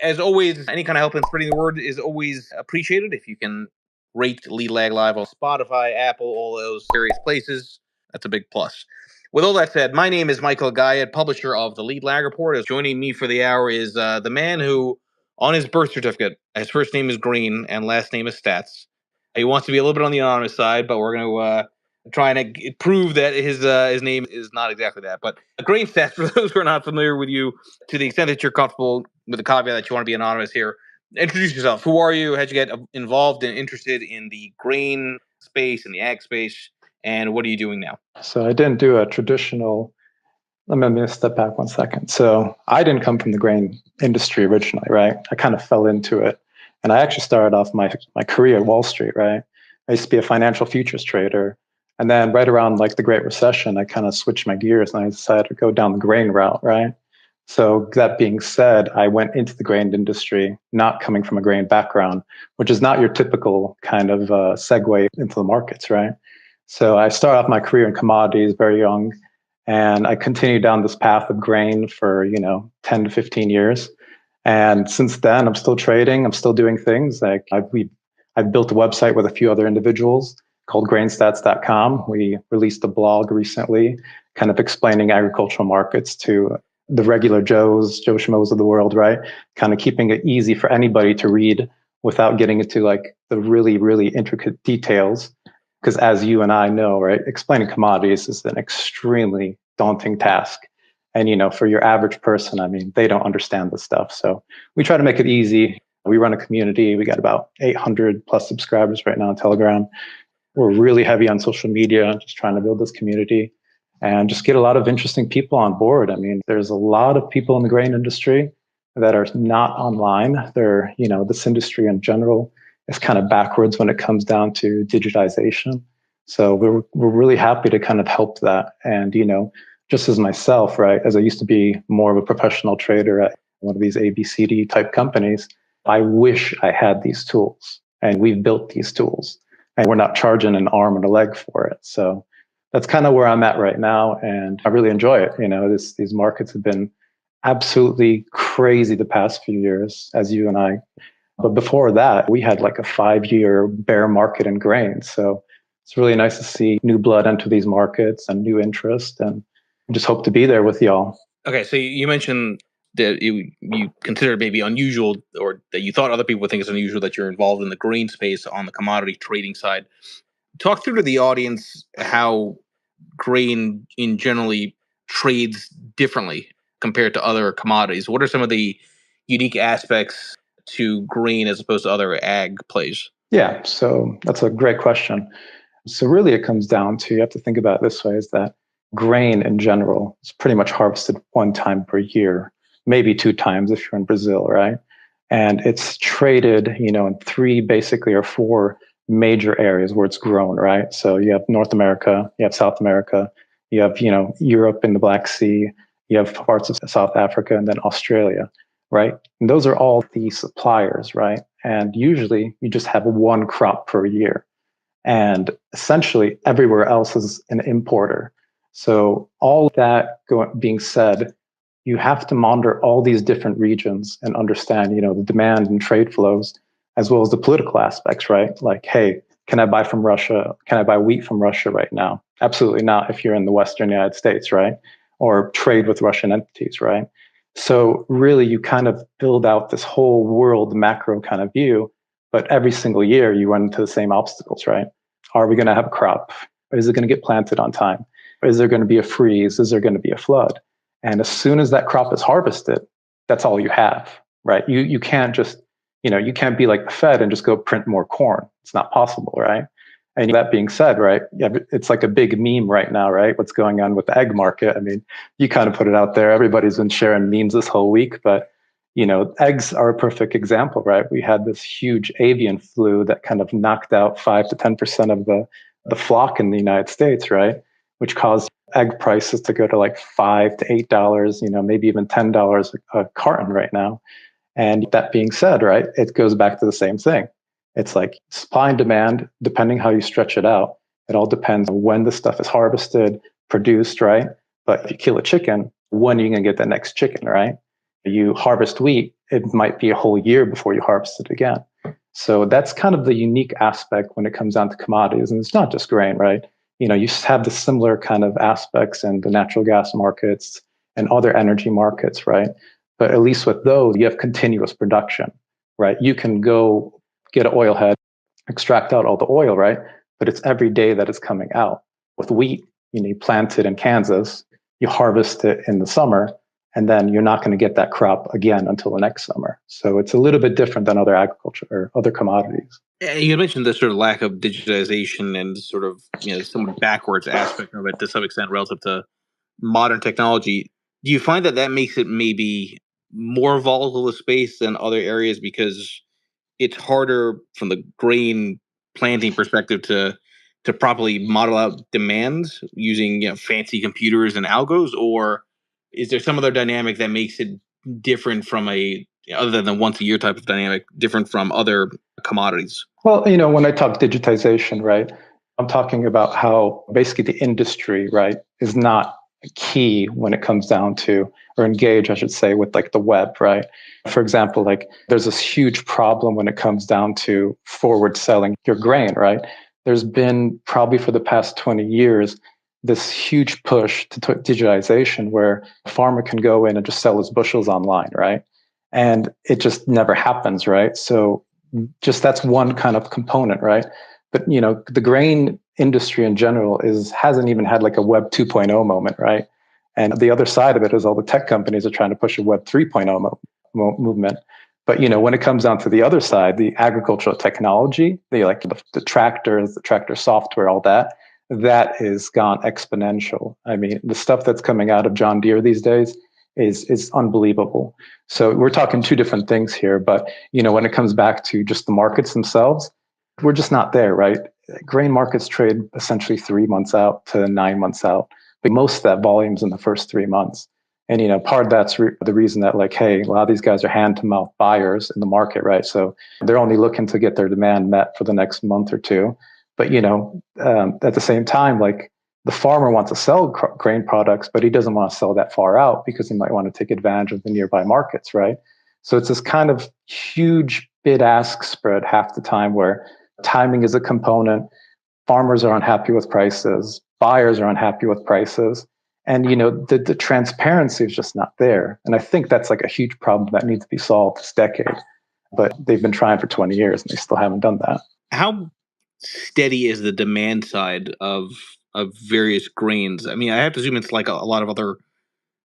As always, any kind of help in spreading the word is always appreciated. If you can rate Lead Lag Live on Spotify, Apple, all those various places, that's a big plus. With all that said, my name is Michael Guyad, publisher of the Lead Lag Report. Joining me for the hour is the man who, on his birth certificate, his first name is Green and last name is Stats. He wants to be a little bit on the anonymous side, but we're going to try and prove that his name is not exactly that. But GrainStats, for those who are not familiar with you, to the extent that you're comfortable with the caveat that you want to be anonymous here, introduce yourself. Who are you? How'd you get involved and interested in the grain space and the ag space? And what are you doing now? So I didn't do a traditional. Let me step back 1 second. So I didn't come from the grain industry originally, right? I kind of fell into it. And I actually started off my career at Wall Street, right? I used to be a financial futures trader. And then right around like the Great Recession, I kind of switched my gears and I decided to go down the grain route, right? So that being said, I went into the grain industry, not coming from a grain background, which is not your typical kind of segue into the markets, right? So I started off my career in commodities very young, and I continued down this path of grain for 10 to 15 years. And since then, I'm still trading. I'm still doing things like I've built a website with a few other individuals called GrainStats.com. We released a blog recently, kind of explaining agricultural markets to the regular Joe Schmoes of the world, right? Kind of keeping it easy for anybody to read without getting into like the really, really intricate details. Because as you and I know, right, explaining commodities is an extremely daunting task. And, for your average person, I mean, they don't understand this stuff. So we try to make it easy. We run a community. We got about 800 plus subscribers right now on Telegram. We're really heavy on social media, just trying to build this community and just get a lot of interesting people on board. I mean, there's a lot of people in the grain industry that are not online. They're, this industry in general is kind of backwards when it comes down to digitization. So we're really happy to kind of help that. And, just as myself, right, as I used to be more of a professional trader at one of these ABCD type companies, I wish I had these tools, and we've built these tools, and we're not charging an arm and a leg for it. So that's kind of where I'm at right now. And I really enjoy it. These markets have been absolutely crazy the past few years, as you and I. But before that, we had like a 5-year bear market in grain. So it's really nice to see new blood enter these markets and new interest. And I just hope to be there with y'all. Okay, so you mentioned that you consider it maybe unusual, or that you thought other people would think it's unusual that you're involved in the grain space on the commodity trading side. Talk through to the audience how grain in generally trades differently compared to other commodities. What are some of the unique aspects to grain as opposed to other ag plays? Yeah, so that's a great question. So really it comes down to, you have to think about it this way, is that grain in general is pretty much harvested one time per year, maybe 2 times if you're in Brazil, right? And it's traded, in 3 basically or 4 major areas where it's grown, right? So you have North America, you have South America, you have, Europe in the Black Sea, you have parts of South Africa, and then Australia, right? And those are all the suppliers, right? And usually you just have one crop per year. And essentially everywhere else is an importer. So all that being said, you have to monitor all these different regions and understand, the demand and trade flows, as well as the political aspects, right? Like, hey, can I buy from Russia? Can I buy wheat from Russia right now? Absolutely not if you're in the Western United States, right? Or trade with Russian entities, right? So really you kind of build out this whole world macro kind of view, but every single year you run into the same obstacles, right? Are we going to have a crop? Is it going to get planted on time? Is there going to be a freeze? Is there going to be a flood? And as soon as that crop is harvested, that's all you have, right? You can't just, you can't be like the Fed and just go print more corn. It's not possible, right? And that being said, right, it's like a big meme right now, right? What's going on with the egg market? I mean, you kind of put it out there. Everybody's been sharing memes this whole week, but eggs are a perfect example, right? We had this huge avian flu that kind of knocked out 5 to 10% of the flock in the United States, right? Which caused egg prices to go to like $5 to $8, maybe even $10 a carton right now. And that being said, right, it goes back to the same thing. It's like supply and demand, depending how you stretch it out. It all depends on when the stuff is harvested, produced, right? But if you kill a chicken, when are you going to get the next chicken, right? You harvest wheat, it might be a whole year before you harvest it again. So that's kind of the unique aspect when it comes down to commodities. And it's not just grain, right? You have the similar kind of aspects in the natural gas markets and other energy markets, right? But at least with those, you have continuous production, right? You can go get an oil head, extract out all the oil, right? But it's every day that it's coming out. With wheat, you plant it in Kansas, you harvest it in the summer, and then you're not going to get that crop again until the next summer. So it's a little bit different than other agriculture or other commodities. You mentioned the sort of lack of digitization and sort of somewhat backwards aspect of it to some extent relative to modern technology. Do you find that makes it maybe more volatile a space than other areas because it's harder from the grain planting perspective to properly model out demands using fancy computers and algos, or is there some other dynamic that makes it different from other than the once a year type of dynamic, different from other commodities? Well, when I talk digitization, right, I'm talking about how basically the industry, right, is not key when it comes down to, or engage, I should say, with like the web, right? For example, like there's this huge problem when it comes down to forward selling your grain, right? There's been probably for the past 20 years this huge push to digitization where a farmer can go in and just sell his bushels online, right? And it just never happens, right? So just that's one kind of component, right? But the grain industry in general hasn't even had like a Web 2.0 moment, right? And the other side of it is all the tech companies are trying to push a Web 3.0 movement. But when it comes down to the other side, the agricultural technology, the tractors, the tractor software, all that is gone exponential. I mean, the stuff that's coming out of John Deere these days is unbelievable. So we're talking two different things here, but when it comes back to just the markets themselves, we're just not there, right? Grain markets trade essentially 3 months out to 9 months out, but most of that volume's in the first 3 months. And part of that's the reason that hey, a lot of these guys are hand to mouth buyers in the market, right? So they're only looking to get their demand met for the next month or two. But at the same time, the farmer wants to sell grain products, but he doesn't want to sell that far out because he might want to take advantage of the nearby markets, right? So it's this kind of huge bid-ask spread half the time where timing is a component, farmers are unhappy with prices, buyers are unhappy with prices, and the transparency is just not there. And I think that's like a huge problem that needs to be solved this decade. But they've been trying for 20 years and they still haven't done that. How steady is the demand side of various grains? I mean, I have to assume it's like a lot of other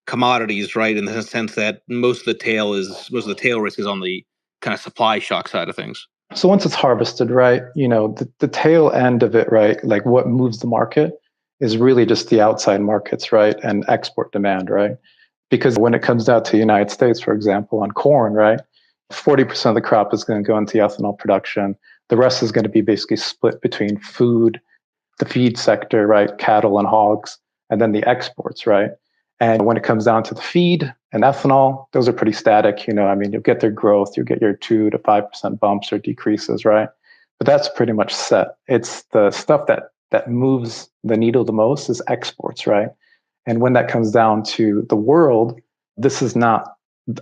commodities, right? In the sense that most of the tail risk is on the kind of supply shock side of things. So once it's harvested, right, the tail end of it, right, like what moves the market is really just the outside markets, right, and export demand, right? Because when it comes down to the United States, for example, on corn, right, 40% of the crop is going to go into ethanol production. The rest is going to be basically split between food, the feed sector, right, cattle and hogs, and then the exports, right? And when it comes down to the feed and ethanol, those are pretty static. I mean, you'll get their growth, you'll get your 2 to 5% bumps or decreases, right? But that's pretty much set. It's the stuff that moves the needle the most is exports, right? And when that comes down to the world, this is not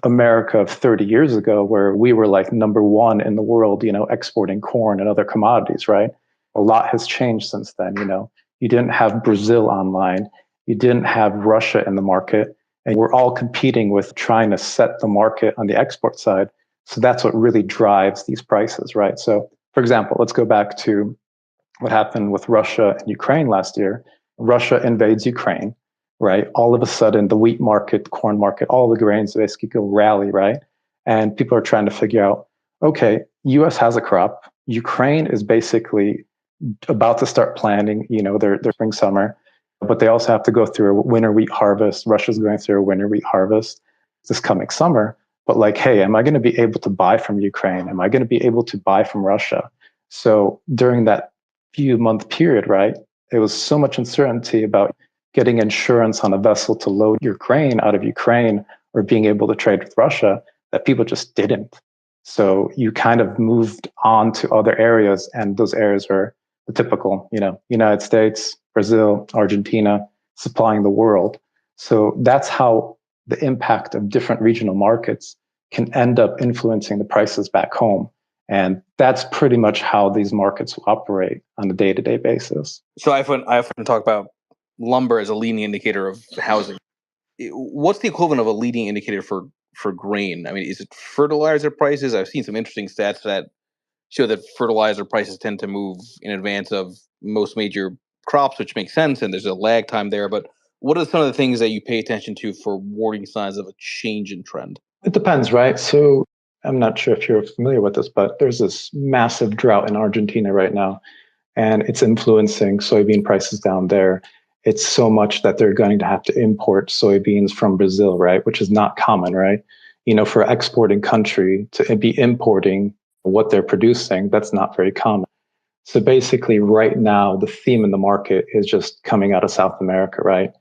America of 30 years ago where we were like number one in the world, exporting corn and other commodities, right? A lot has changed since then. You didn't have Brazil online. You didn't have Russia in the market. And we're all competing with trying to set the market on the export side. So that's what really drives these prices, right? So, for example, let's go back to what happened with Russia and Ukraine last year. Russia invades Ukraine, right? All of a sudden, the wheat market, the corn market, all the grains basically go rally, right? And people are trying to figure out, okay, US has a crop. Ukraine is basically about to start planting, their spring summer, but they also have to go through a winter wheat harvest. Russia's going through a winter wheat harvest this coming summer. But hey, am I going to be able to buy from Ukraine? Am I going to be able to buy from Russia? So during that few month period, right, there was so much uncertainty about getting insurance on a vessel to load your grain out of Ukraine or being able to trade with Russia that people just didn't. So you kind of moved on to other areas, and those areas were the typical, United States, Brazil, Argentina, supplying the world. So that's how the impact of different regional markets can end up influencing the prices back home. And that's pretty much how these markets operate on a day-to-day basis. So I often talk about lumber as a leading indicator of housing. What's the equivalent of a leading indicator for grain? I mean, is it fertilizer prices? I've seen some interesting stats that show that fertilizer prices tend to move in advance of most major crops, which makes sense, and there's a lag time there. But what are some of the things that you pay attention to for warning signs of a change in trend? It depends, right? So I'm not sure if you're familiar with this, but there's this massive drought in Argentina right now, and it's influencing soybean prices down there. It's so much that they're going to have to import soybeans from Brazil, right? Which is not common, right? For an exporting country to be importing what they're producing, that's not very common. So basically, right now, the theme in the market is just coming out of South America, right?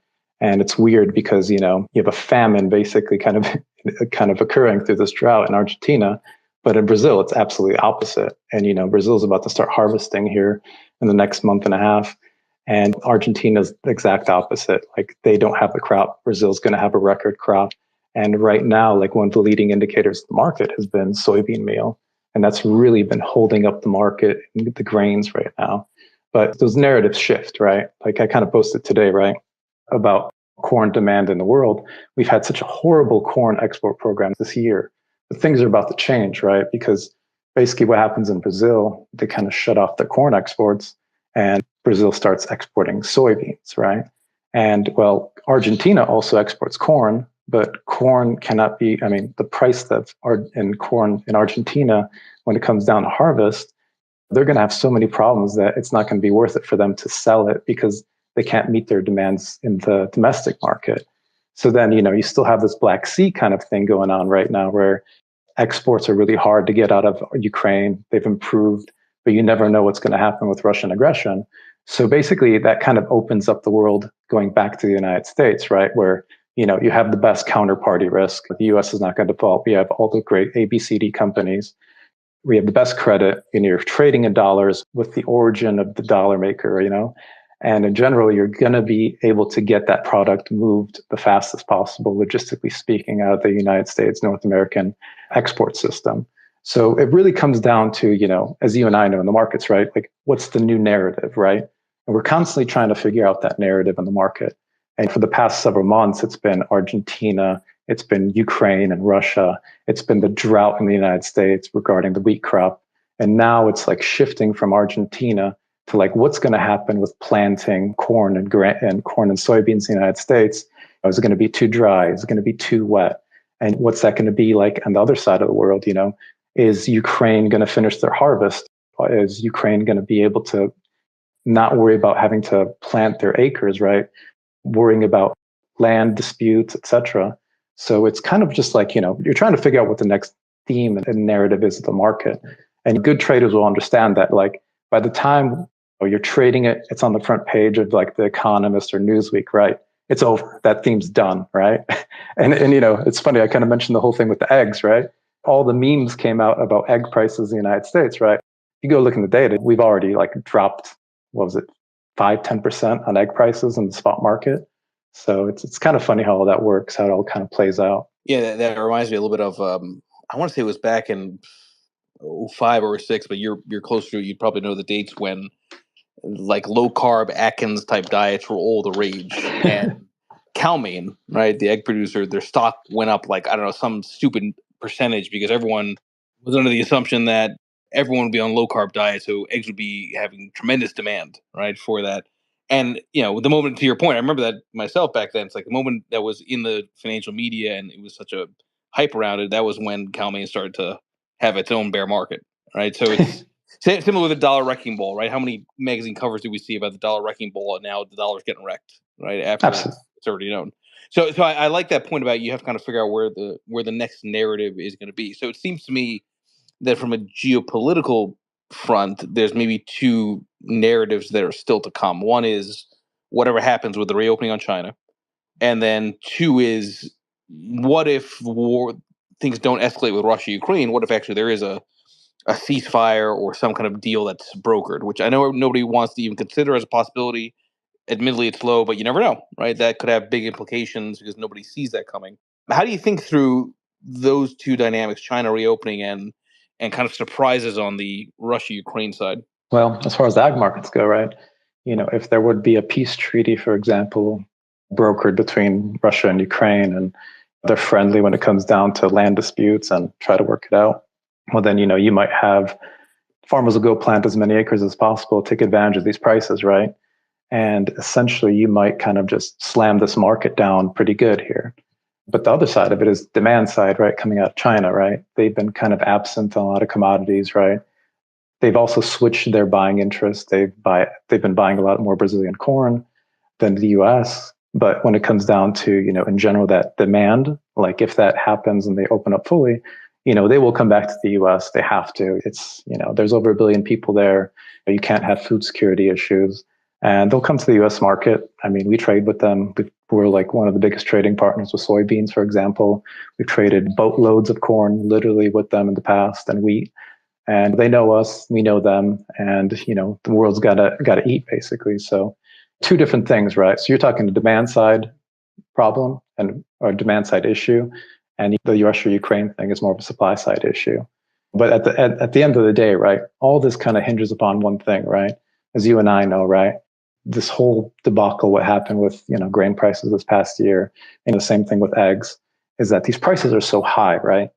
And it's weird because you have a famine basically kind of occurring through this drought in Argentina, but in Brazil it's absolutely opposite. And Brazil's about to start harvesting here in the next month and a half, and Argentina's the exact opposite. Like they don't have the crop. Brazil's going to have a record crop, and right now, like one of the leading indicators of the market has been soybean meal. And that's really been holding up the market and the grains right now. But those narratives shift, right? Like I kind of posted today, right, about corn demand in the world. We've had such a horrible corn export program this year. But things are about to change, right? Because basically what happens in Brazil, they kind of shut off their corn exports and Brazil starts exporting soybeans, right? And well, Argentina also exports corn, but corn cannot be, I mean, the price that in corn in Argentina, when it comes down to harvest, they're going to have so many problems that it's not going to be worth it for them to sell it because they can't meet their demands in the domestic market. So then, you still have this Black Sea kind of thing going on right now where exports are really hard to get out of Ukraine. They've improved, but you never know what's going to happen with Russian aggression. So basically, that kind of opens up the world going back to the United States, right? Where you have the best counterparty risk. The U.S. is not going to default. We have all the great ABCD companies. We have the best credit. You're trading in dollars with the origin of the dollar maker. And in general, you're going to be able to get that product moved the fastest possible, logistically speaking, out of the United States, North American export system. So it really comes down to, as you and I know in the markets, right? Like, what's the new narrative, right? And we're constantly trying to figure out that narrative in the market. And for the past several months, it's been Argentina, it's been Ukraine and Russia, it's been the drought in the United States regarding the wheat crop. And now it's like shifting from Argentina to like what's going to happen with planting corn and corn and soybeans in the United States. Is it going to be too dry? Is it going to be too wet? And what's that going to be like on the other side of the world? Is Ukraine going to finish their harvest? Is Ukraine going to be able to not worry about having to plant their acres, right? Worrying about land disputes, etc. So it's kind of just like, you're trying to figure out what the next theme and narrative is of the market. And good traders will understand that, like, by the time you're trading it, it's on the front page of like The Economist or Newsweek, right? It's over. That theme's done, right? and it's funny. I kind of mentioned the whole thing with the eggs, right? All the memes came out about egg prices in the United States, right? You go look in the data, we've already like dropped, what was it, 5-10% on egg prices in the spot market. So it's kind of funny how all that works, how it all kind of plays out. Yeah, that reminds me a little bit of I want to say it was back in 05 or 06, but you're closer to it. You'd probably know the dates when like low carb Atkins type diets were all the rage. And Calmain, right, the egg producer, their stock went up like, I don't know, some stupid percentage because everyone was under the assumption that everyone would be on low carb diet, so eggs would be having tremendous demand, right, for that. And the moment, to your point, I remember that myself back then. It's like the moment that was in the financial media and it was such a hype around it. That was when Calmain started to have its own bear market, right? So it's similar with the dollar wrecking ball, right? How many magazine covers do we see about the dollar wrecking ball, and now the dollar's getting wrecked, right? After Absolutely. it's already known. So I like that point about you have to kind of figure out where the next narrative is going to be. So it seems to me that from a geopolitical front, there's maybe two narratives that are still to come. One is whatever happens with the reopening on China, and then two is what if things don't escalate with Russia Ukraine? What if actually there is a ceasefire or some kind of deal that's brokered, which I know nobody wants to even consider as a possibility. Admittedly, it's low, but you never know, right? That could have big implications because nobody sees that coming. How do you think through those two dynamics, China reopening and kind of surprises on the Russia-Ukraine side? Well, as far as ag markets go, right? If there would be a peace treaty, for example, brokered between Russia and Ukraine, and they're friendly when it comes down to land disputes and try to work it out, well, then, you might have farmers will go plant as many acres as possible, take advantage of these prices, right? And essentially, you might kind of just slam this market down pretty good here. But the other side of it is demand side, right? Coming out of China, right? They've been kind of absent on a lot of commodities, right? They've also switched their buying interests. They've been buying a lot more Brazilian corn than the US. But when it comes down to, in general, that demand, like if that happens and they open up fully, they will come back to the US. They have to. It's, there's over 1 billion people there. You can't have food security issues. And they'll come to the US market. I mean, we trade with them. We're like one of the biggest trading partners with soybeans, for example. We've traded boatloads of corn literally with them in the past, and wheat. And they know us, we know them, and the world's gotta eat, basically. So two different things, right? So you're talking the demand side problem and or demand side issue, and the Russia-Ukraine thing is more of a supply side issue. But at the end of the day, right, all this kind of hinges upon one thing, right? As you and I know, right? This whole debacle, what happened with grain prices this past year, and the same thing with eggs, is that these prices are so high, right?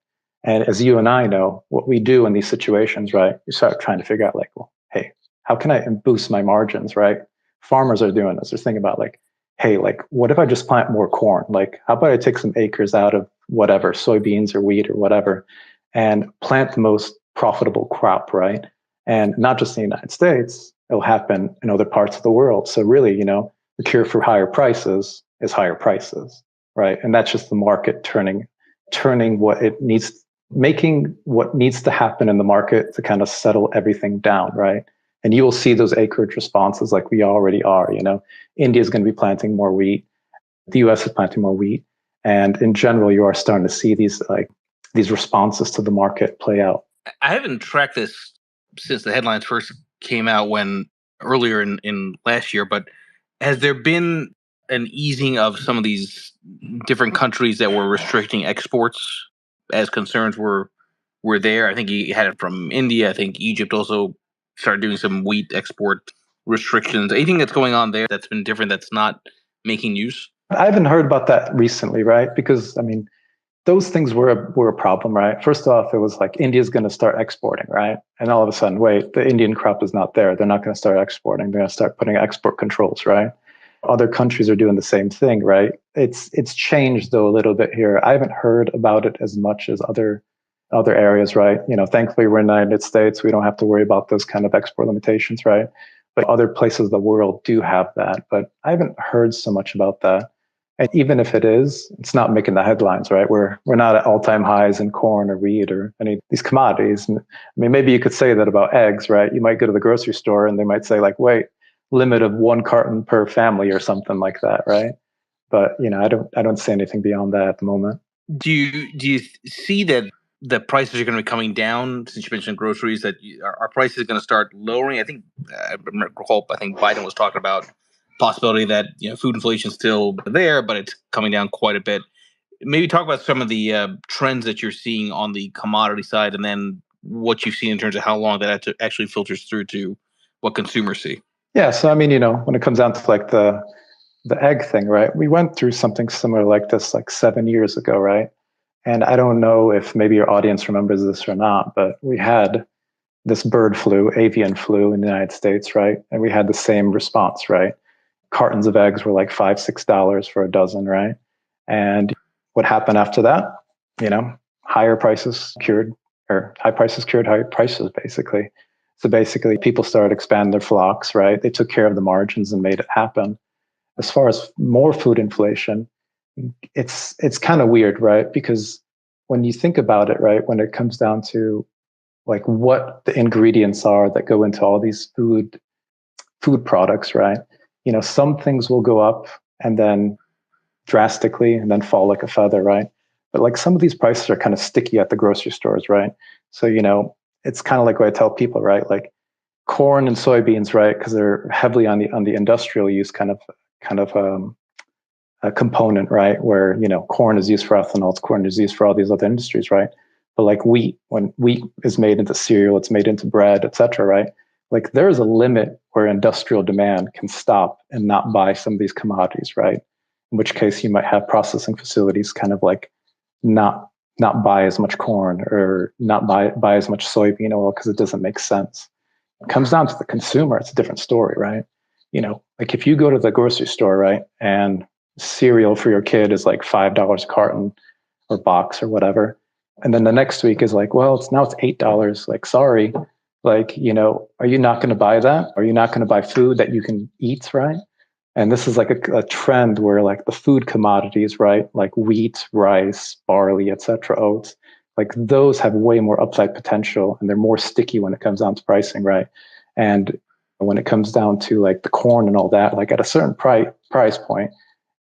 And as you and I know, what we do in these situations, right? You start trying to figure out, like, well, hey, how can I boost my margins, right? Farmers are doing this. They're thinking about, like, hey, like, what if I just plant more corn? Like, how about I take some acres out of whatever, soybeans or wheat or whatever, and plant the most profitable crop, right? And not just in the United States, it'll happen in other parts of the world. So really, the cure for higher prices is higher prices, right? And that's just the market turning what it needs, making what needs to happen in the market to kind of settle everything down, right? And you will see those acreage responses like we already are. India is going to be planting more wheat. The US is planting more wheat. And in general, you are starting to see these responses to the market play out. I haven't tracked this since the headlines first came out earlier in last year, but has there been an easing of some of these different countries that were restricting exports as concerns were there? I think you had it from India. I think Egypt also started doing some wheat export restrictions. Anything that's going on there that's been different, that's not making news? I haven't heard about that recently, right? Because I mean, those things were a problem, right? First off, it was like India's going to start exporting, right? And all of a sudden, wait, the Indian crop is not there. They're not going to start exporting. They're going to start putting export controls, right? Other countries are doing the same thing, right? It's changed though a little bit here. I haven't heard about it as much as other areas, right? Thankfully we're in the United States. We don't have to worry about those kind of export limitations, right? But other places of the world do have that. But I haven't heard so much about that. And even if it is, it's not making the headlines, right? We're not at all-time highs in corn or wheat or any of these commodities. I mean, maybe you could say that about eggs, right? You might go to the grocery store and they might say, like, wait, limit of 1 carton per family or something like that, right? But I don't say anything beyond that at the moment. Do you see that the prices are going to be coming down? Since you mentioned groceries, that our prices going to start lowering? I think I think Biden was talking about possibility that food inflation is still there, but it's coming down quite a bit. Maybe talk about some of the trends that you're seeing on the commodity side, and then what you've seen in terms of how long that actually filters through to what consumers see. Yeah, so I mean, when it comes down to like the egg thing, right? We went through something similar like this like 7 years ago, right? And I don't know if maybe your audience remembers this or not, but we had this bird flu, avian flu in the United States, right? And we had the same response, right? Cartons of eggs were like $5, $6 for a dozen, right? And what happened after that? Higher prices cured, or high prices cured high prices, basically. So basically, people started expanding their flocks, right? They took care of the margins and made it happen. As far as more food inflation, it's kind of weird, right? Because when you think about it, right, when it comes down to like what the ingredients are that go into all these food products, right? Some things will go up and then drastically and then fall like a feather, right? But like some of these prices are kind of sticky at the grocery stores, right? So, it's kind of like what I tell people, right? Like corn and soybeans, right? Because they're heavily on the industrial use kind of component, right? Where, corn is used for ethanol, corn is used for all these other industries, right? But like wheat, when wheat is made into cereal, it's made into bread, et cetera, right? Like there is a limit where industrial demand can stop and not buy some of these commodities, right? In which case you might have processing facilities kind of like not not buy as much corn or not buy as much soybean oil because it doesn't make sense. It comes down to the consumer. It's a different story, right? Like if you go to the grocery store, right, and cereal for your kid is like $5 a carton or box or whatever, and then the next week is like, well, it's $8. Like, sorry, like, are you not going to buy that? Are you not going to buy food that you can eat, right? And this is like a trend where like the food commodities, right, like wheat, rice, barley, etc., oats, like those have way more upside potential and they're more sticky when it comes down to pricing, right? And when it comes down to like the corn and all that, like at a certain price point,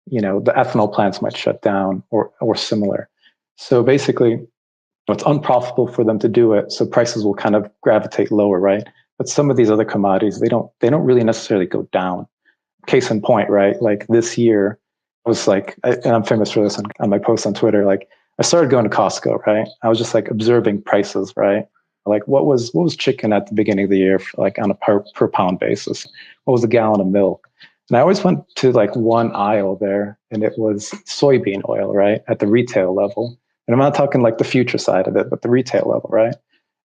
the ethanol plants might shut down or similar. So basically, it's unprofitable for them to do it, so prices will kind of gravitate lower, right? But some of these other commodities, they don't really necessarily go down. Case in point, right? Like this year, I was like, and I'm famous for this on my posts on Twitter. Like, I started going to Costco, right? I was just like observing prices, right? Like, what was chicken at the beginning of the year, like on a per pound basis? What was a gallon of milk? And I always went to like one aisle there, and it was soybean oil, right, at the retail level. And I'm not talking like the future side of it, but the retail level, right?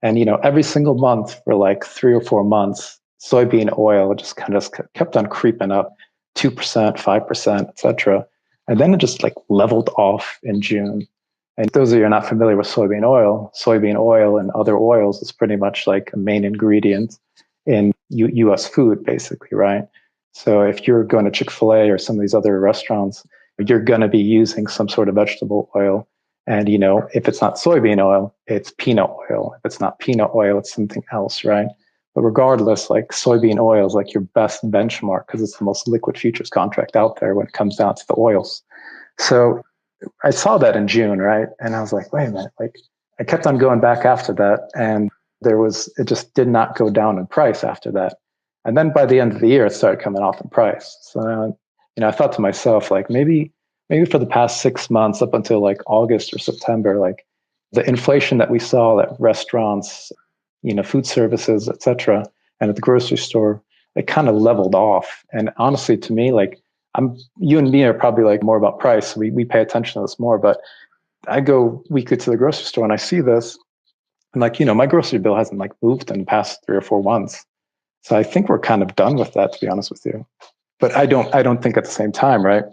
And every single month for like 3 or 4 months, soybean oil just kind of kept on creeping up, 2%, 5%, etc. And then it just like leveled off in June. And those of you who are not familiar with soybean oil and other oils is pretty much like a main ingredient in US food, basically, right? So if you're going to Chick-fil-A or some of these other restaurants, you're going to be using some sort of vegetable oil. And, if it's not soybean oil, it's peanut oil. If it's not peanut oil, it's something else, right? But regardless, like soybean oil is like your best benchmark because it's the most liquid futures contract out there when it comes down to the oils. So I saw that in June, right? And I was like, wait a minute, like I kept on going back after that. And it just did not go down in price after that. And then by the end of the year, it started coming off in price. So, I thought to myself, like maybe for the past 6 months up until like August or September, like the inflation that we saw at restaurants, food services, etc., and at the grocery store, it kind of leveled off. And honestly, to me, like you and me are probably like more about price. We pay attention to this more, but I go weekly to the grocery store and I see this, and like my grocery bill hasn't like moved in the past 3 or 4 months. So I think we're kind of done with that, to be honest with you. But I don't think at the same time, right?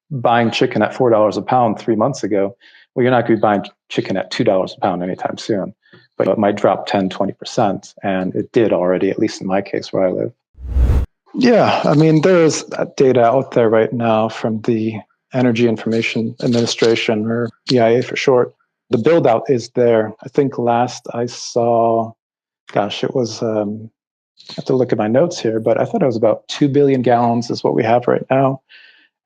Buying chicken at $4 a pound 3 months ago, well, you're not going to be buying chicken at $2 a pound anytime soon. But it might drop 10, 20%. And it did already, at least in my case where I live. Yeah, I mean, there's data out there right now from the Energy Information Administration, or EIA for short. The build out is there. I think last I saw, gosh, it was, I have to look at my notes here, but I thought it was about 2 billion gallons is what we have right now.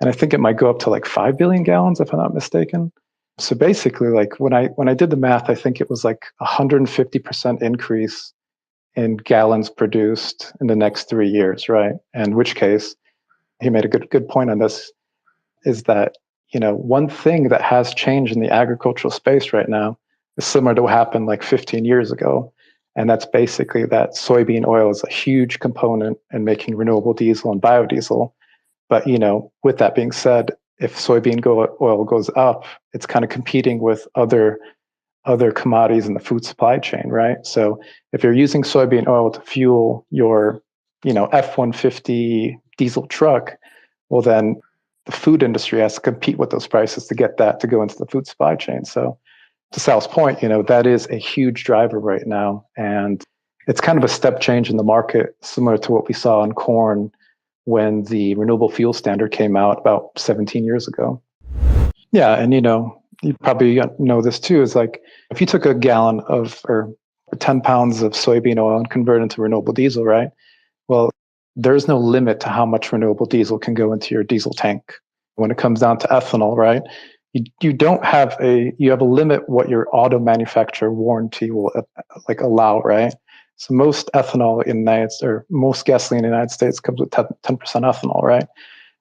And I think it might go up to like 5 billion gallons if I'm not mistaken. So basically, like when I did the math, I think it was like 150% increase in gallons produced in the next 3 years, right? And in which case, he made a good point on this, is that one thing that has changed in the agricultural space right now is similar to what happened like 15 years ago. And that's basically that soybean oil is a huge component in making renewable diesel and biodiesel. But with that being said, if soybean oil goes up, it's kind of competing with other commodities in the food supply chain, right? So if you're using soybean oil to fuel your, F-150 diesel truck, well then the food industry has to compete with those prices to get that to go into the food supply chain. So to Sal's point, that is a huge driver right now, and it's kind of a step change in the market, similar to what we saw in corn when the renewable fuel standard came out about 17 years ago. Yeah, and you probably know this too, is like if you took a gallon of or 10 pounds of soybean oil and convert it into renewable diesel, right? Well, there's no limit to how much renewable diesel can go into your diesel tank. When it comes down to ethanol, right? You have a limit what your auto manufacturer warranty will like allow, right? So most ethanol in most gasoline in the United States comes with 10% ethanol, right?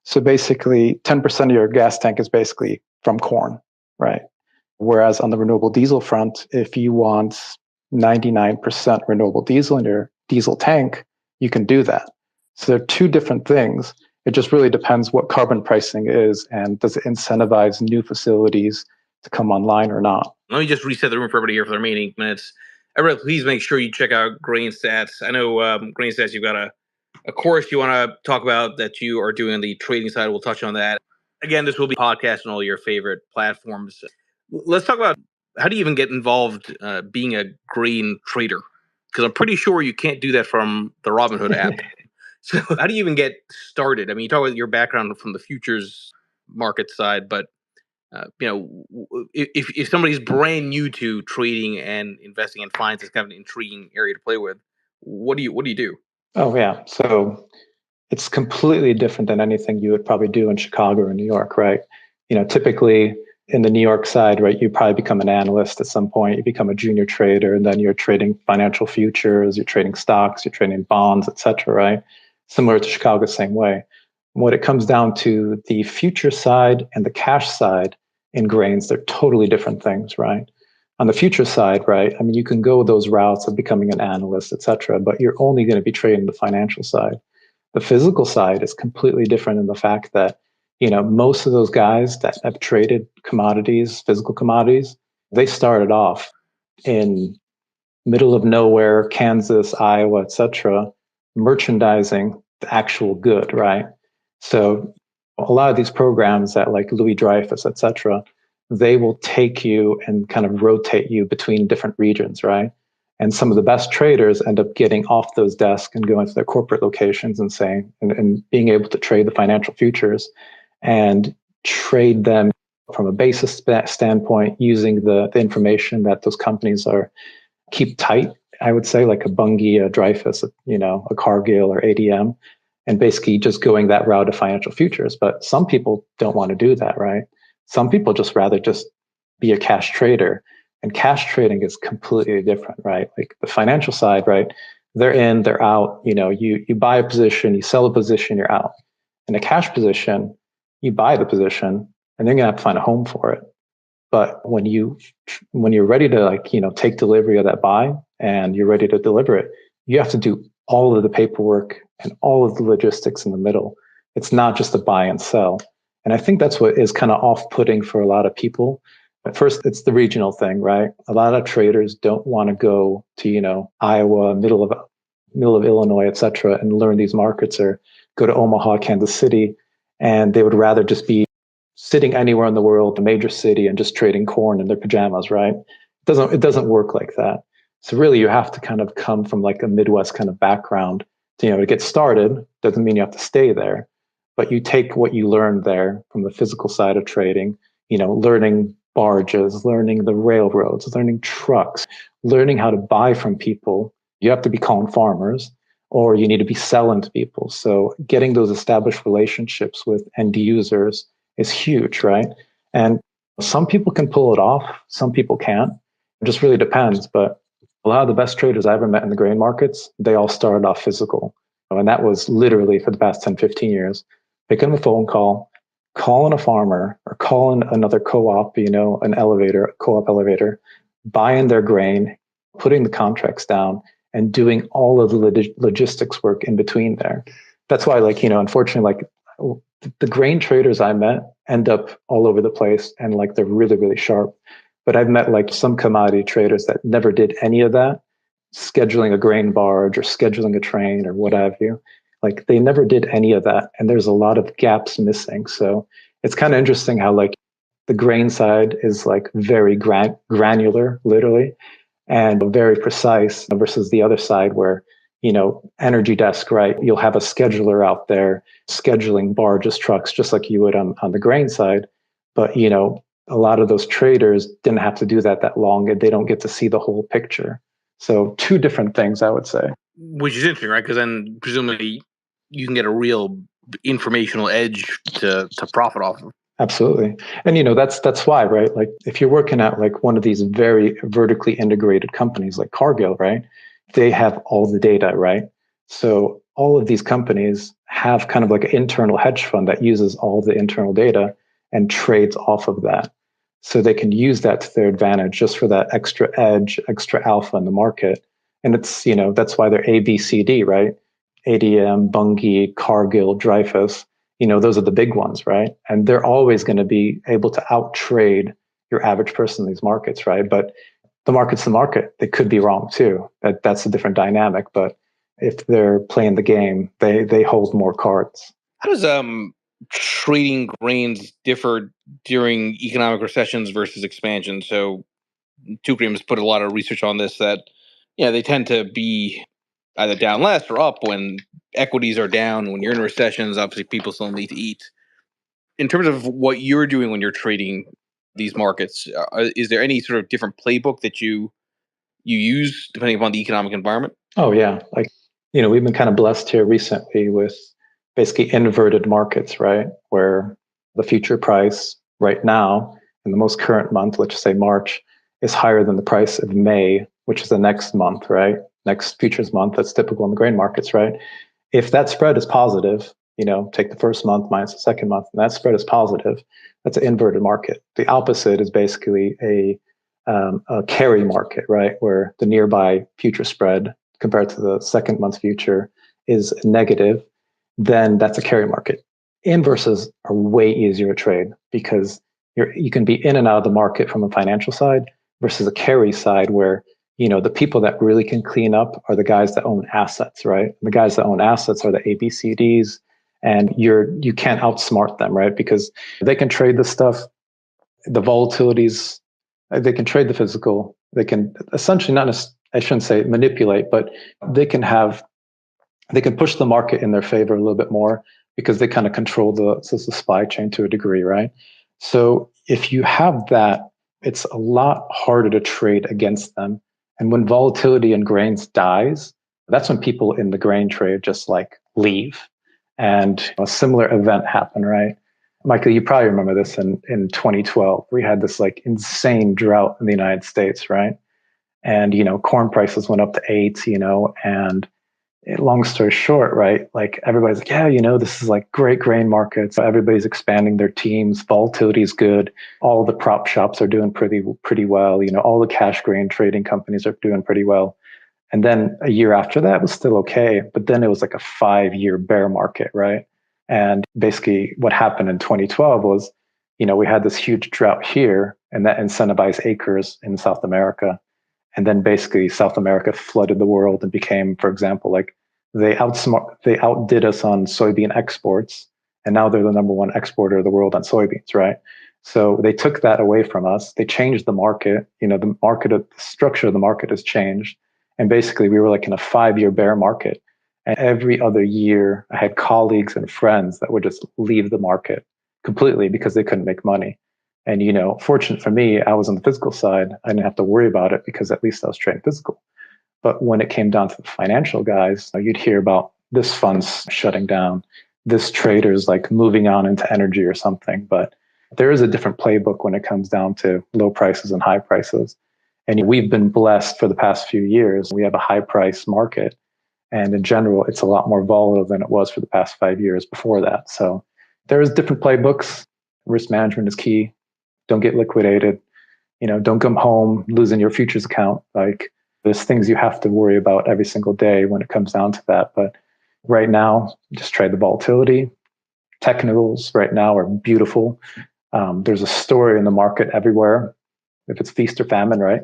So basically 10% of your gas tank is basically from corn, right? Whereas on the renewable diesel front, if you want 99% renewable diesel in your diesel tank, you can do that. So they're two different things. It just really depends what carbon pricing is and does it incentivize new facilities to come online or not. Let me just reset the room for everybody here for the remaining minutes. Everybody, please make sure you check out GrainStats. I know GrainStats, you've got a course you want to talk about that you are doing on the trading side. We'll touch on that. Again, this will be podcast on all your favorite platforms. Let's talk about how do you even get involved being a grain trader? Because I'm pretty sure you can't do that from the Robinhood app. So how do you even get started? I mean, you talk about your background from the futures market side, but if somebody's brand new to trading and investing and finds this kind of an intriguing area to play with, what do you do? Oh yeah, so it's completely different than anything you would probably do in Chicago or New York, right? Typically in the New York side, right, you probably become an analyst at some point, you become a junior trader, and then you're trading financial futures, you're trading stocks, you're trading bonds, et cetera, right? Similar to Chicago, same way. When it comes down to the future side and the cash side in grains, they're totally different things, right? On the future side, right, I mean, you can go those routes of becoming an analyst, et cetera, but you're only going to be trading the financial side. The physical side is completely different in the fact that, most of those guys that have traded commodities, physical commodities, they started off in middle of nowhere, Kansas, Iowa, etc., merchandising the actual good, right? So a lot of these programs that like Louis Dreyfus, etc., they will take you and kind of rotate you between different regions, right? And some of the best traders end up getting off those desks and going to their corporate locations and saying, and being able to trade the financial futures and trade them from a basis standpoint using the information that those companies are keep tight, I would say, like a Bunge, a Dreyfus, a Cargill or ADM, and basically just going that route of financial futures. But some people don't want to do that, right? Some people just rather just be a cash trader. And cash trading is completely different, right? Like the financial side, right? They're in, they're out. You buy a position, you sell a position, you're out. In a cash position, you buy the position, and then you have to find a home for it. But when you're ready to take delivery of that buy and you're ready to deliver it, you have to do all of the paperwork and all of the logistics in the middle. It's not just a buy and sell. And I think that's what is kind of off-putting for a lot of people. At first, it's the regional thing, right? A lot of traders don't want to go to, Iowa, middle of Illinois, et cetera, and learn these markets, or go to Omaha, Kansas City, and they would rather just be sitting anywhere in the world, a major city, and just trading corn in their pajamas, right? It doesn't work like that. So really, you have to kind of come from like a Midwest kind of background to get started. Doesn't mean you have to stay there, but you take what you learned there from the physical side of trading, learning barges, learning the railroads, learning trucks, learning how to buy from people. You have to be calling farmers, or you need to be selling to people. So getting those established relationships with end users is huge, right? And some people can pull it off, some people can't. It just really depends. But a lot of the best traders I ever met in the grain markets, they all started off physical. And that was literally for the past 10, 15 years. Picking the phone call, calling a farmer or calling another co-op, an elevator, a co-op elevator, buying their grain, putting the contracts down, and doing all of the logistics work in between there. That's why, unfortunately, the grain traders I met end up all over the place, and they're really, really sharp. But I've met some commodity traders that never did any of that, scheduling a grain barge or scheduling a train or what have you. They never did any of that. And there's a lot of gaps missing. So it's kind of interesting how the grain side is very granular, literally, and very precise versus the other side where, energy desk, right? You'll have a scheduler out there scheduling barges, trucks, just like you would on the grain side. But, a lot of those traders didn't have to do that long, and they don't get to see the whole picture. So two different things, I would say. Which is interesting, right? Because then presumably you can get a real informational edge to profit off of. Absolutely. And that's why, right? If you're working at one of these very vertically integrated companies like Cargill, right? They have all the data, right? So all of these companies have kind of like an internal hedge fund that uses all the internal data and trades off of that. So they can use that to their advantage just for that extra edge, extra alpha in the market. And it's, that's why they're ABCD, right? ADM, Bunge, Cargill, Dreyfus, those are the big ones, right? And they're always going to be able to outtrade your average person in these markets, right? But the market's the market. They could be wrong too. That's a different dynamic. But if they're playing the game, they hold more cards. How does trading grains differ during economic recessions versus expansion? So Tukrim has put a lot of research on this that they tend to be either down less or up when equities are down. When you're in recessions, obviously people still need to eat. In terms of what you're doing when you're trading these markets, is there any sort of different playbook that you use depending upon the economic environment? Oh yeah, we've been kind of blessed here recently with basically inverted markets, right? Where the future price right now in the most current month, let's just say March, is higher than the price of May, which is the next month, right? Next futures month. That's typical in the grain markets, right? If that spread is positive, take the first month minus the second month, and that spread is positive, that's an inverted market. The opposite is basically a carry market, right? Where the nearby future spread compared to the second month's future is negative, then that's a carry market. Inverses are way easier to trade because you can be in and out of the market from a financial side versus a carry side where the people that really can clean up are the guys that own assets, right? The guys that own assets are the ABCDs, and you can't outsmart them, right? Because they can trade the stuff, the volatilities, they can trade the physical, they can essentially I shouldn't say manipulate, but they can push the market in their favor a little bit more because they kind of control the supply chain to a degree, right? So if you have that, it's a lot harder to trade against them. And when volatility in grains dies, that's when people in the grain trade just like leave. And a similar event happened, right? Michael, you probably remember this in 2012. We had this like insane drought in the United States, right? And, corn prices went up to 8, and long story short, right? Like everybody's like, yeah, this is like great grain markets. Everybody's expanding their teams. Volatility is good. All the prop shops are doing pretty well. All the cash grain trading companies are doing pretty well. And then a year after that was still okay. But then it was like a 5-year bear market, right? And basically what happened in 2012 was, we had this huge drought here and that incentivized acres in South America. And then basically South America flooded the world and became, for example, like they outdid us on soybean exports. And now they're the number one exporter of the world on soybeans, right? So they took that away from us. They changed the market. The structure of the market has changed. And basically we were like in a 5-year bear market. And every other year I had colleagues and friends that would just leave the market completely because they couldn't make money. And, fortunate for me, I was on the physical side. I didn't have to worry about it because at least I was trading physical. But when it came down to the financial guys, you'd hear about this fund's shutting down, this trader's like moving on into energy or something. But there is a different playbook when it comes down to low prices and high prices. And we've been blessed for the past few years. We have a high price market. And in general, it's a lot more volatile than it was for the past 5 years before that. So there's different playbooks. Risk management is key. Don't get liquidated. Don't come home losing your futures account. Like there's things you have to worry about every single day when it comes down to that. But right now, just trade the volatility. Technicals right now are beautiful. There's a story in the market everywhere. If it's feast or famine, right?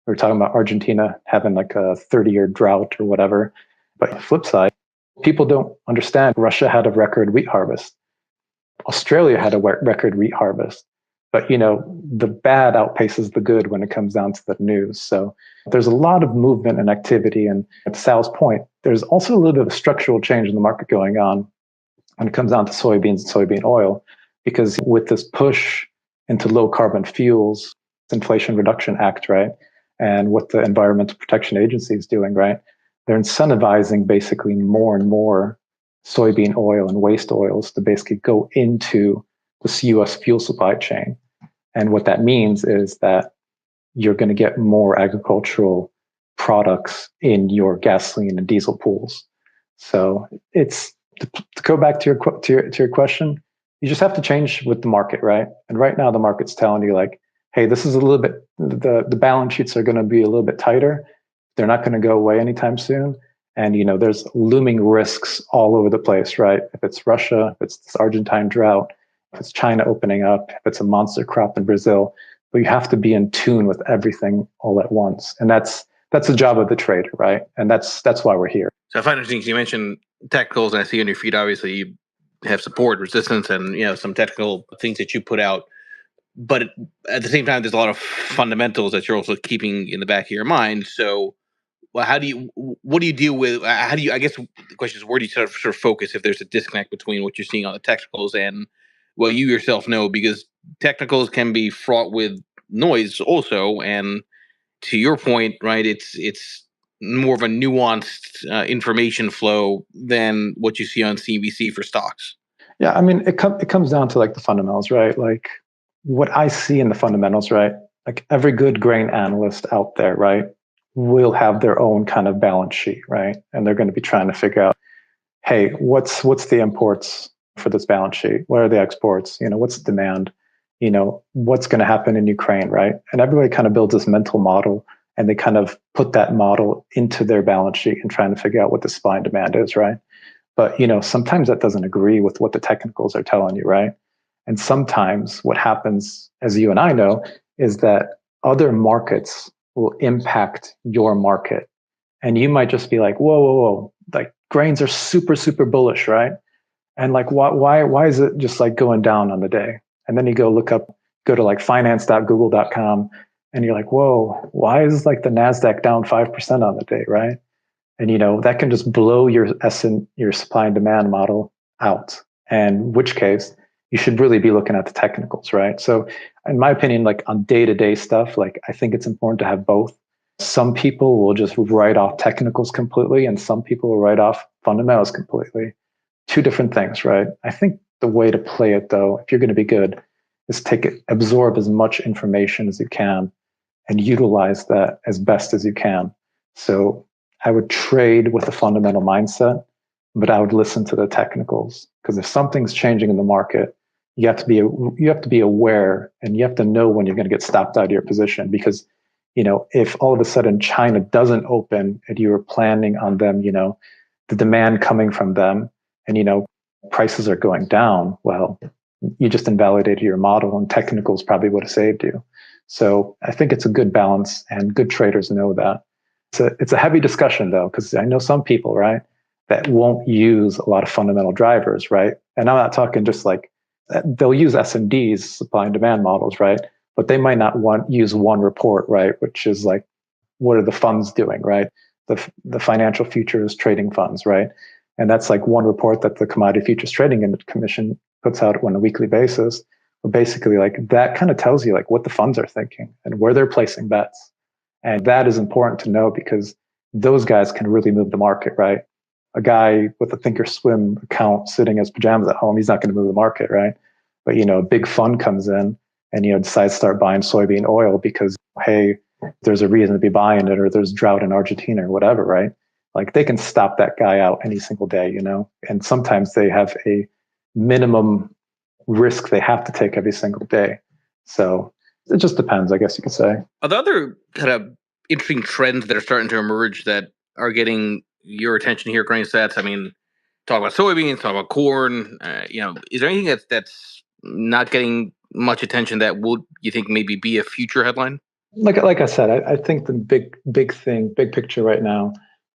We were talking about Argentina having like a 30-year drought or whatever. But on the flip side, people don't understand Russia had a record wheat harvest. Australia had a record wheat harvest. But, the bad outpaces the good when it comes down to the news. So there's a lot of movement and activity. And at Sal's point, there's also a little bit of a structural change in the market going on when it comes down to soybeans and soybean oil. Because with this push into low carbon fuels, Inflation Reduction Act, right? And what the Environmental Protection Agency is doing, right? They're incentivizing basically more and more soybean oil and waste oils to basically go into this US fuel supply chain. And what that means is that you're going to get more agricultural products in your gasoline and diesel pools. So it's to go back to your question. You just have to change with the market, right? And right now the market's telling you like, hey, this is a little bit the balance sheets are going to be a little bit tighter. They're not going to go away anytime soon. And there's looming risks all over the place, right? If it's Russia, if it's this Argentine drought, if it's China opening up, if it's a monster crop in Brazil, but you have to be in tune with everything all at once. And that's the job of the trader, right? And that's why we're here. So I find it interesting. You mentioned technicals, and I see on your feed, obviously, you have support, resistance, and some technical things that you put out. But at the same time, there's a lot of fundamentals that you're also keeping in the back of your mind. So, well, what do you deal with? I guess the question is, where do you sort of focus if there's a disconnect between what you're seeing on the technicals and what you yourself know? Because technicals can be fraught with noise also. And to your point, right, it's more of a nuanced information flow than what you see on CNBC for stocks. Yeah, I mean, it comes down to like the fundamentals, right? Like what I see in the fundamentals, right? Like every good grain analyst out there, right, will have their own kind of balance sheet, right? And they're going to be trying to figure out, hey, what's the imports for this balance sheet? What are the exports? What's the demand? What's going to happen in Ukraine, right? And everybody kind of builds this mental model and they kind of put that model into their balance sheet and trying to figure out what the supply and demand is, right? But sometimes that doesn't agree with what the technicals are telling you, right? And sometimes what happens, as you and I know, is that other markets will impact your market. And you might just be like, whoa, whoa, whoa, like grains are super, super bullish, right? And like, why is it just like going down on the day? And then you go to like finance.google.com and you're like, whoa, why is like the NASDAQ down 5% on the day, right? And that can just blow your supply and demand model out. And in which case you should really be looking at the technicals, right? So in my opinion, like on day-to-day stuff, like I think it's important to have both. Some people will just write off technicals completely, and some people will write off fundamentals completely. Two different things, right? I think the way to play it though, if you're going to be good, is absorb as much information as you can and utilize that as best as you can. So I would trade with a fundamental mindset, but I would listen to the technicals, because if something's changing in the market, you have to be aware, and you have to know when you're going to get stopped out of your position. Because if all of a sudden China doesn't open and you were planning on them, the demand coming from them, and prices are going down, well, you just invalidated your model, and technicals probably would have saved you. So I think it's a good balance, and good traders know that. It's a heavy discussion though, because I know some people, right, that won't use a lot of fundamental drivers, right? And I'm not talking just like they'll use S&Ds, supply and demand models, right? But they might not use one report, right? Which is like, what are the funds doing, right? The financial futures trading funds, right? And that's like one report that the Commodity Futures Trading Commission puts out on a weekly basis. But basically, like that kind of tells you like what the funds are thinking and where they're placing bets. And that is important to know, because those guys can really move the market, right? A guy with a Thinkorswim account sitting in his pajamas at home, he's not going to move the market, right? But a big fund comes in and decides to start buying soybean oil because, hey, there's a reason to be buying it, or there's drought in Argentina or whatever, right? Like they can stop that guy out any single day, and sometimes they have a minimum risk they have to take every single day. So it just depends, I guess you could say. Are there other kind of interesting trends that are starting to emerge that are getting your attention here at GrainStats? I mean, talk about soybeans, talk about corn. Is there anything that's not getting much attention that would, you think, maybe be a future headline? Like I said, I think the big picture right now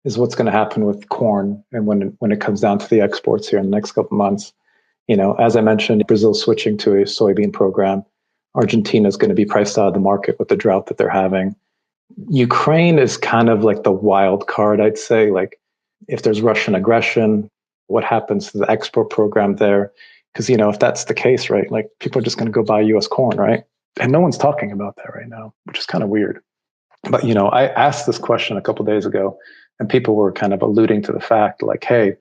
is what's going to happen with corn, and when it comes down to the exports here in the next couple of months. As I mentioned, Brazil's switching to a soybean program. Argentina is going to be priced out of the market with the drought that they're having. Ukraine is kind of like the wild card, I'd say. Like, if there's Russian aggression, what happens to the export program there? Because, if that's the case, right, like people are just going to go buy US corn, right? And no one's talking about that right now, which is kind of weird. But, I asked this question a couple of days ago, and people were kind of alluding to the fact like, hey,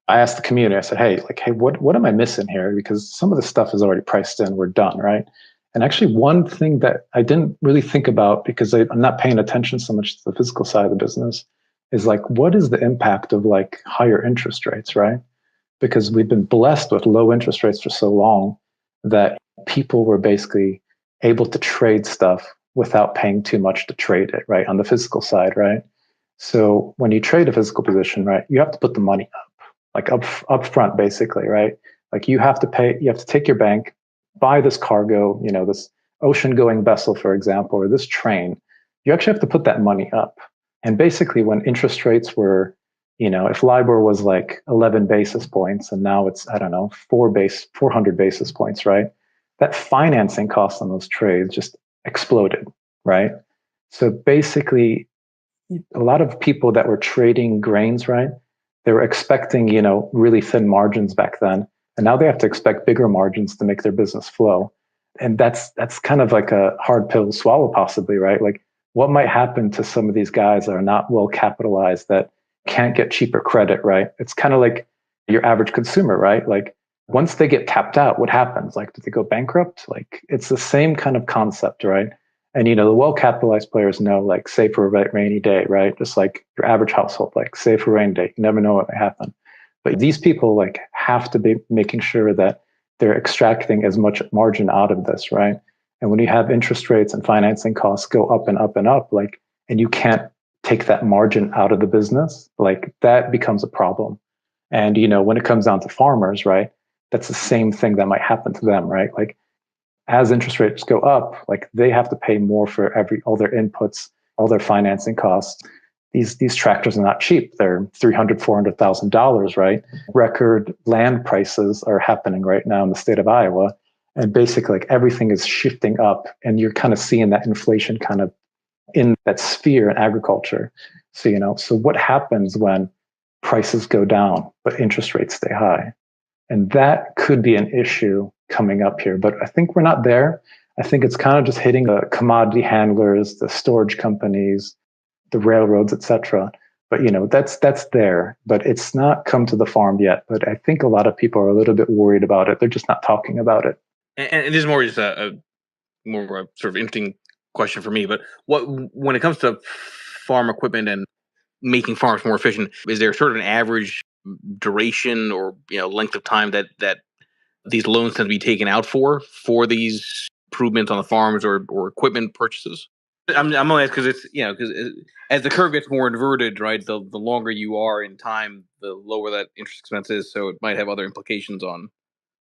I asked the community, I said, hey, what am I missing here? Because some of the stuff is already priced in, we're done, right? And actually one thing that I didn't really think about, because I'm not paying attention so much to the physical side of the business, is like, what is the impact of like higher interest rates, right? Because we've been blessed with low interest rates for so long that people were basically able to trade stuff without paying too much to trade it, right? On the physical side, right? So when you trade a physical position, right, you have to put the money up, like up front, basically, right? Like you have to pay, you have to take your bank, buy this cargo, this ocean going vessel, for example, or this train. You actually have to put that money up. And basically, when interest rates were, if LIBOR was like 11 basis points and now it's, I don't know, 400 basis points, right? That financing cost on those trades just exploded, right? So basically, a lot of people that were trading grains, right? They were expecting, really thin margins back then. And now they have to expect bigger margins to make their business flow. And that's kind of like a hard pill to swallow, possibly, right? Like what might happen to some of these guys that are not well capitalized that can't get cheaper credit, right? It's kind of like your average consumer, right? Like once they get tapped out, what happens? Like, do they go bankrupt? Like it's the same kind of concept, right? And the well-capitalized players know, like, save for a rainy day, right? Just like your average household, like save for a rainy day. You never know what may happen. But these people like have to be making sure that they're extracting as much margin out of this, right? And when you have interest rates and financing costs go up and up and up, like, and you can't take that margin out of the business, like that becomes a problem. And when it comes down to farmers, right? That's the same thing that might happen to them, right? Like as interest rates go up, like they have to pay more for all their inputs, all their financing costs. These tractors are not cheap. They're $300,000-$400,000, right? Record land prices are happening right now in the state of Iowa. And basically like everything is shifting up. And you're kind of seeing that inflation kind of in that sphere in agriculture. So what happens when prices go down, but interest rates stay high? And that could be an issue coming up here. But I think we're not there. I think it's kind of just hitting the commodity handlers, the storage companies, the railroads, etc. But that's there. But it's not come to the farm yet. But I think a lot of people are a little bit worried about it. They're just not talking about it. And this is more just a more of a sort of interesting question for me. But when it comes to farm equipment and making farms more efficient, is there sort of an average duration or length of time that these loans tend to be taken out for these improvements on the farms or equipment purchases? I'm only asking because it's because as the curve gets more inverted, right, the longer you are in time, the lower that interest expense is. So it might have other implications on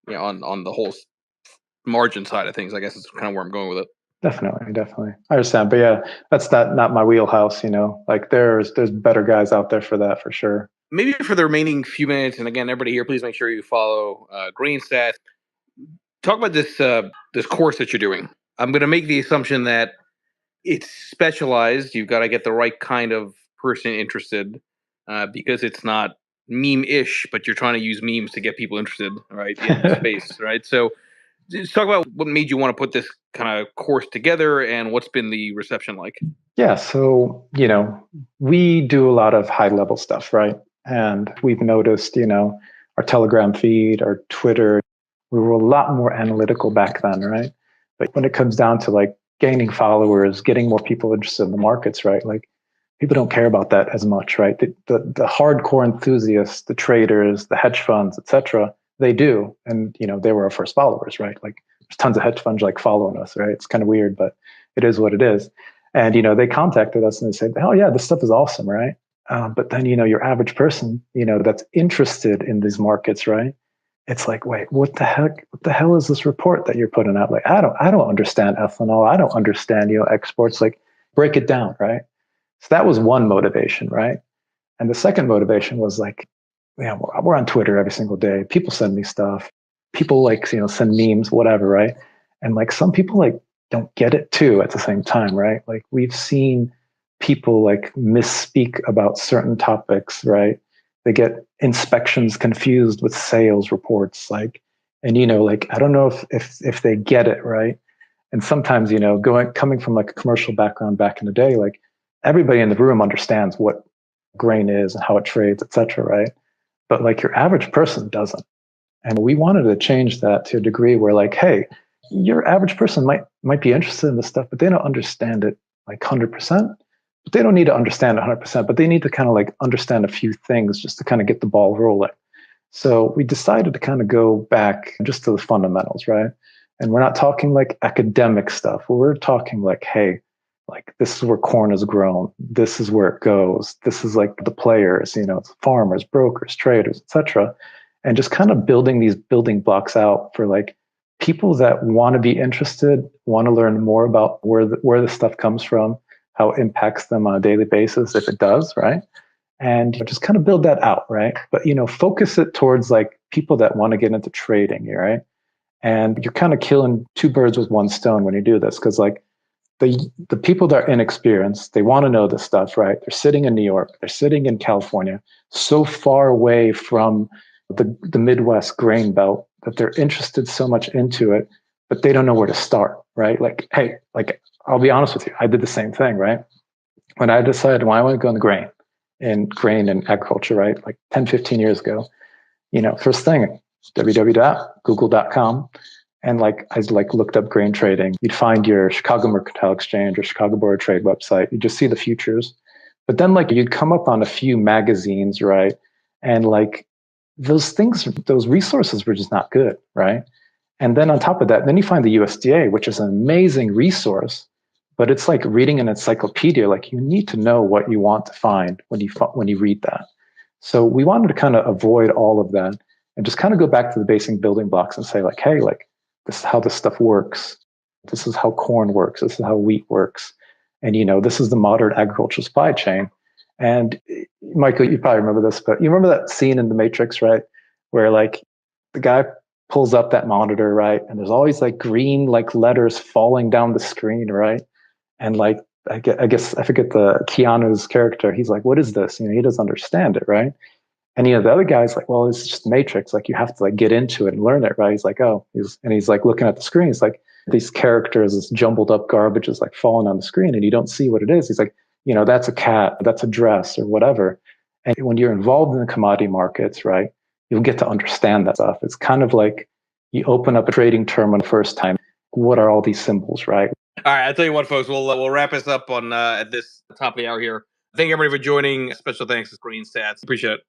on the whole margin side of things. I guess is kind of where I'm going with it. Definitely. I understand. But yeah, that's not my wheelhouse, Like there's better guys out there for that for sure. Maybe for the remaining few minutes, and again, everybody here, please make sure you follow GrainStats. Talk about this course that you're doing. I'm going to make the assumption that it's specialized. You've got to get the right kind of person interested because it's not meme-ish, but you're trying to use memes to get people interested, right, in the space, right? So just talk about what made you want to put this kind of course together and what's been the reception like. Yeah, so, we do a lot of high level stuff, right? And we've noticed, our Telegram feed, our Twitter, we were a lot more analytical back then, right? But when it comes down to like gaining followers, getting more people interested in the markets, right? Like people don't care about that as much, right? The hardcore enthusiasts, the traders, the hedge funds, etc., they do. And, they were our first followers, right? Like there's tons of hedge funds like following us, right? It's kind of weird, but it is what it is. And, they contacted us and they said, oh yeah, this stuff is awesome, right? But then, your average person, that's interested in these markets, right? It's like, wait, what the heck? What the hell is this report that you're putting out? Like, I don't understand ethanol. I don't understand, exports. Like, break it down, right? So that was one motivation, right? And the second motivation was like, yeah, we're on Twitter every single day. People send me stuff. People like, send memes, whatever, right? And like some people like don't get it too at the same time, right? Like we've seen people like misspeak about certain topics, right? They get inspections confused with sales reports, like, and like I don't know if they get it, right? And sometimes, coming from like a commercial background back in the day, like everybody in the room understands what grain is and how it trades, et cetera, right? But like your average person doesn't. And we wanted to change that to a degree where like, hey, your average person might be interested in this stuff, but they don't understand it like 100%. but they don't need to understand 100%, but they need to kind of like understand a few things just to kind of get the ball rolling. So we decided to kind of go back just to the fundamentals, right? And we're not talking like academic stuff. We're talking like, hey, like this is where corn is grown. This is where it goes. This is like the players, it's farmers, brokers, traders, etc. And just kind of building these building blocks out for like people that want to be interested, want to learn more about where the stuff comes from, how it impacts them on a daily basis, if it does, right? And just kind of build that out, right? But focus it towards like people that want to get into trading, right? And you're kind of killing two birds with one stone when you do this, because like the people that are inexperienced, they want to know this stuff, right? They're sitting in New York, they're sitting in California, so far away from the Midwest grain belt that they're interested so much into it, but they don't know where to start, right? Like, hey, like I'll be honest with you, I did the same thing, right? When I decided, well, I want to go in the grain and agriculture, right? Like 10, 15 years ago, first thing, www.google.com. And like I like looked up grain trading. You'd find your Chicago Mercantile Exchange or Chicago Board of Trade website. You'd just see the futures. But then like you'd come up on a few magazines, right? And like those things, those resources were just not good, right? And then on top of that, then you find the USDA, which is an amazing resource, but it's like reading an encyclopedia. Like you need to know what you want to find when you read that. So we wanted to kind of avoid all of that and just kind of go back to the basic building blocks and say like, hey, like this is how this stuff works. This is how corn works. This is how wheat works. And, this is the modern agricultural supply chain. And Michael, you probably remember this, but you remember that scene in The Matrix, right? Where like the guy pulls up that monitor, right? And there's always like green like letters falling down the screen, right? And like, I guess I forget the Keanu's character. He's like, what is this? He doesn't understand it, right? And the other guy's like, well, it's just Matrix. Like you have to like get into it and learn it, right? He's like, oh, he's like looking at the screen. He's like, these characters, this jumbled up garbage is like falling on the screen, and you don't see what it is. He's like, that's a cat, that's a dress, or whatever. And when you're involved in the commodity markets, right, you'll get to understand that stuff. It's kind of like you open up a trading terminal the first time. What are all these symbols, right? All right, I'll tell you what, folks. We'll wrap us up on at this top of the hour here. Thank everybody for joining. Special thanks to GrainStats. Appreciate it.